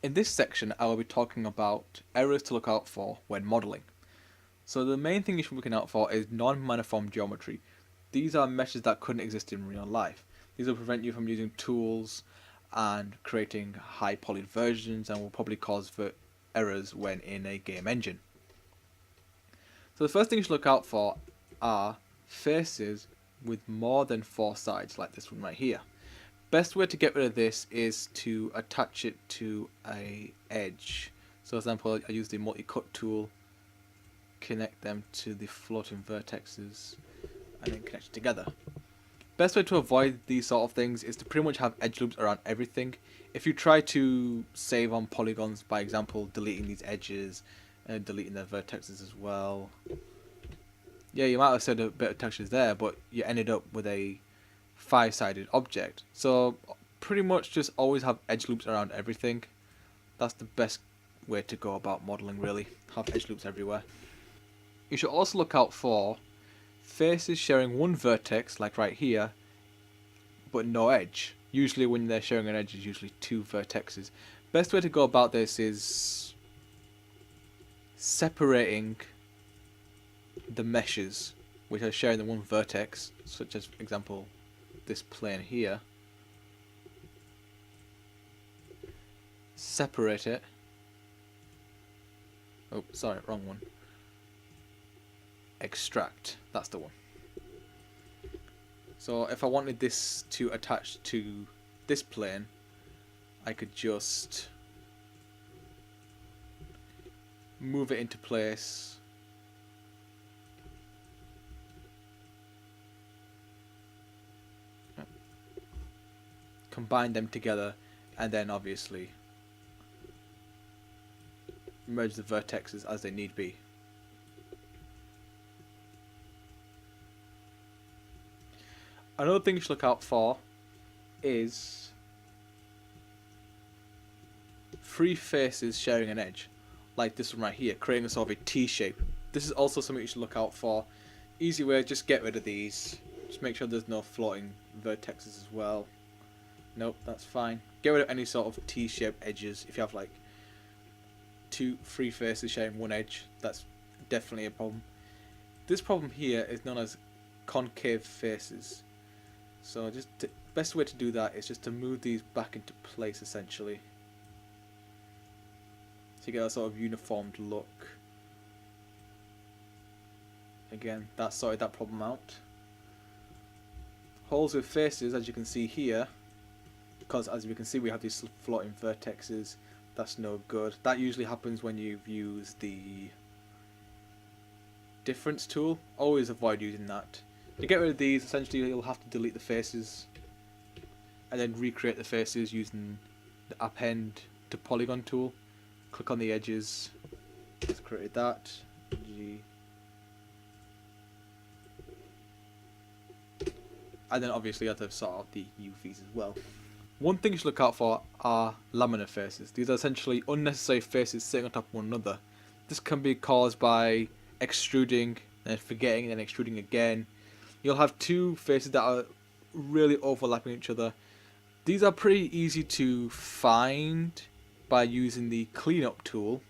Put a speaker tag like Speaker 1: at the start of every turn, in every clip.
Speaker 1: In this section, I will be talking about errors to look out for when modeling. So the main thing you should be looking out for is non-maniform geometry. These are meshes that couldn't exist in real life. These will prevent you from using tools and creating high polyed versions and will probably cause errors when in a game engine. So the first thing you should look out for are faces with more than 4 sides, like this one right here. Best way to get rid of this is to attach it to a edge. So for example, I use the multi-cut tool, connect them to the floating vertexes, and then connect it together. Best way to avoid these sort of things is to pretty much have edge loops around everything. If you try to save on polygons, by example, deleting these edges and deleting the vertexes as well, yeah, you might have said a bit of textures there, but you ended up with a 5-sided object. So pretty much just always have edge loops around everything. That's the best way to go about modeling, really. Have edge loops everywhere. You should also look out for faces sharing one vertex, like right here, but no edge. Usually when they're sharing an edge, it's usually 2 vertexes. Best way to go about this is separating the meshes which are sharing the one vertex, such as, for example, this plane here. Separate it. Oh, sorry, wrong one. Extract. That's the one. So if I wanted this to attach to this plane, I could just move it into place. Combine them together, and then obviously merge the vertexes as they need be. Another thing you should look out for is 3 faces sharing an edge, like this one right here, creating a sort of a T shape. This is also something you should look out for. Easy way, just get rid of these. Just make sure there's no floating vertexes as well. Nope, that's fine. Get rid of any sort of T-shaped edges. If you have like 3 faces sharing one edge, that's definitely a problem. This problem here is known as concave faces. So just the best way to do that is just to move these back into place essentially. So you get a sort of uniformed look. Again, that sorted that problem out. Holes with faces, as you can see here, because as we can see we have these floating vertexes, that's no good. That usually happens when you've used the difference tool. Always avoid using that. To get rid of these, essentially you'll have to delete the faces and then recreate the faces using the append to polygon tool. Click on the edges, just created that. And then obviously you have to sort out the UVs as well. One thing you should look out for are laminar faces. These are essentially unnecessary faces sitting on top of one another. This can be caused by extruding, then forgetting, then extruding again. You'll have 2 faces that are really overlapping each other. These are pretty easy to find by using the cleanup tool,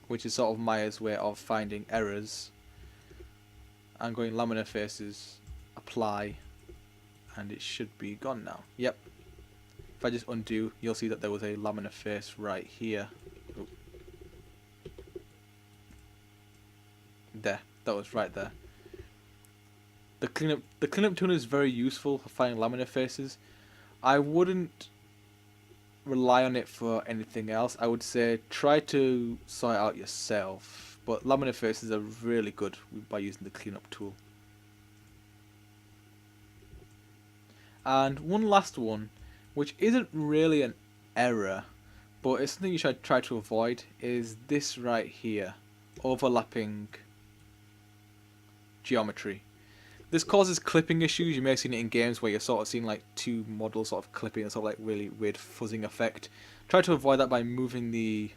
Speaker 1: which is sort of Maya's way of finding errors. And going laminar faces, apply, and it should be gone now. Yep. If I just undo, you'll see that there was a laminar face right here. Oop. There, that was right there. The cleanup tool is very useful for finding laminar faces. I wouldn't rely on it for anything else. I would say try to sort it out yourself. But laminar faces are really good by using the cleanup tool. And one last one, which isn't really an error, but it's something you should try to avoid, is this right here, overlapping geometry. This causes clipping issues. You may have seen it in games where you're sort of seeing like 2 models sort of clipping, a sort of like really weird fuzzing effect. Try to avoid that by moving the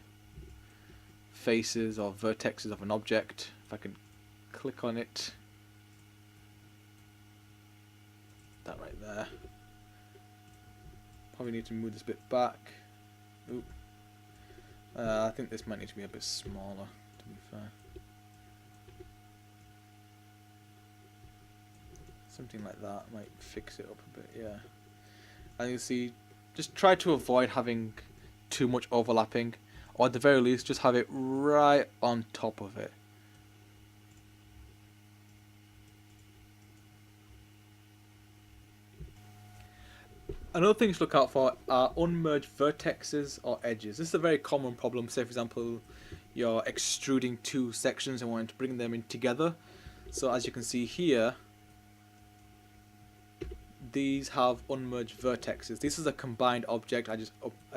Speaker 1: faces or vertexes of an object. If I can click on it, that right there. Probably need to move this bit back. Oop. I think this might need to be a bit smaller, to be fair. Something like that might fix it up a bit, yeah. And you see, just try to avoid having too much overlapping, or at the very least, just have it right on top of it. Another thing to look out for are unmerged vertexes or edges. This is a very common problem. Say, for example, you're extruding two sections and wanting to bring them in together. So as you can see here, these have unmerged vertexes. This is a combined object. I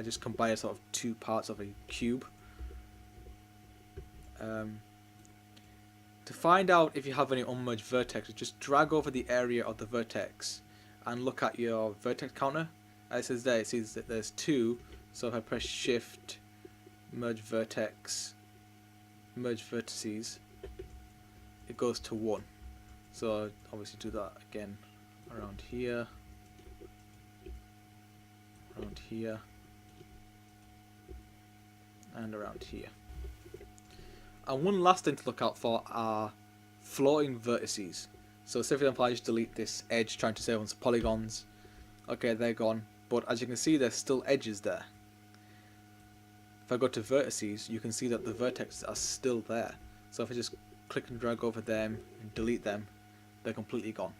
Speaker 1: just combined sort of two parts of a cube. To find out if you have any unmerged vertexes, just drag over the area of the vertex and look at your vertex counter. As it says there, it sees that there's 2. So if I press Shift, merge vertex, merge vertices, it goes to 1. So obviously do that again around here, and around here. And one last thing to look out for are floating vertices. So say for example I just delete this edge trying to save on some polygons. Okay, they're gone. But as you can see, there's still edges there. If I go to vertices, you can see that the vertices are still there. So if I just click and drag over them and delete them, they're completely gone.